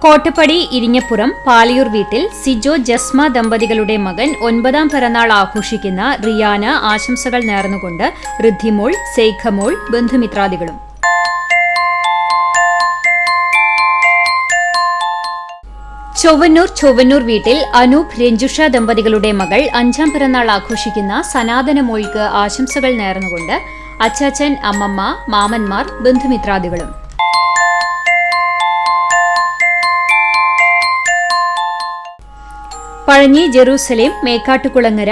കോട്ടപ്പടി ഇരിഞ്ഞപ്പുറം പാലിയൂർ വീട്ടിൽ സിജോ ജസ്മ ദമ്പതികളുടെ മകൻ 9ാം പിറന്നാൾ ആഘോഷിക്കുന്ന റിയാന് ആശംസകൾ നേർന്നുകൊണ്ട് ഋദ്ധിമോൾ, സെയ്ഖമോൾ, ബന്ധുമിത്രാദികളും. ചൊവ്വന്നൂർ വീട്ടിൽ അനൂപ്, രഞ്ജുഷ ദമ്പതികളുടെ മകൾ 5ാം പിറന്നാൾ ആഘോഷിക്കുന്ന സനാതന മോൾക്ക് ആശംസകൾ നേർന്നുകൊണ്ട് അച്ചാച്ചൻ, അമ്മമ്മ, മാമന്മാർ, ബന്ധുമിത്രാദികളും. പഴഞ്ഞി ജെറൂസലേം മേക്കാട്ടുകുളങ്ങര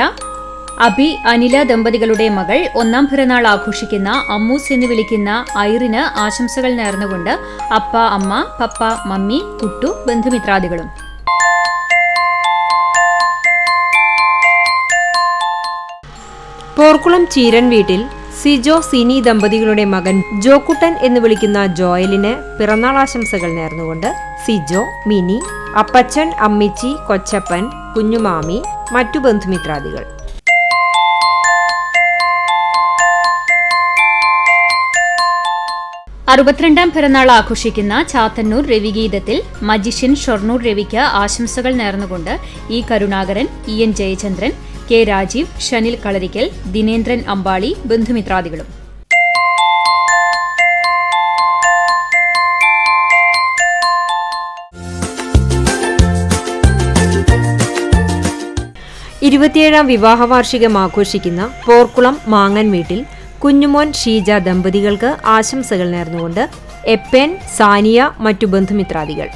അബി, അനില ദമ്പതികളുടെ മകൾ 1ാം പിറന്നാൾ ആഘോഷിക്കുന്ന അമ്മൂസ് എന്ന് വിളിക്കുന്ന ഐറിന് ആശംസകൾ നേർന്നുകൊണ്ട് അപ്പ, അമ്മ, പപ്പ, മമ്മി, കുട്ടു, ബന്ധുമിത്രാദികളും. പോർക്കുളം ചീരൻ വീട്ടിൽ സിജോ, സിനി ദമ്പതികളുടെ മകൻ ജോക്കുട്ടൻ എന്ന് വിളിക്കുന്ന ജോയലിന് പിറന്നാൾ ആശംസകൾ നേർന്നുകൊണ്ട് സിജോ, മിനി, അപ്പച്ചൻ, അമ്മിച്ചി, കൊച്ചപ്പൻ, കുഞ്ഞുമാമി, മറ്റു ബന്ധുമിത്രാദികൾ. അറുപത്തിരണ്ടാം പിറന്നാൾ ആഘോഷിക്കുന്ന ചാത്തന്നൂർ രവിഗീതത്തിൽ മജിഷ്യൻ ഷൊർണൂർ രവിക്ക് ആശംസകൾ നേർന്നുകൊണ്ട് E Karunakaran, E N Jayachandran, K Rajeev, Shanil Kalarikkal, Dinendran Ambali, ബന്ധുമിത്രാദികളും. ഇരുപത്തിയേഴാം വിവാഹ വാർഷികം ആഘോഷിക്കുന്ന പോർക്കുളം മാങ്ങൻ വീട്ടിൽ കുഞ്ഞുമോൻ, ഷീജ ദമ്പതികൾക്ക് ആശംസകൾ നേർന്നുകൊണ്ട് എപ്പൻ, സാനിയ, മറ്റു ബന്ധുമിത്രാദികൾ.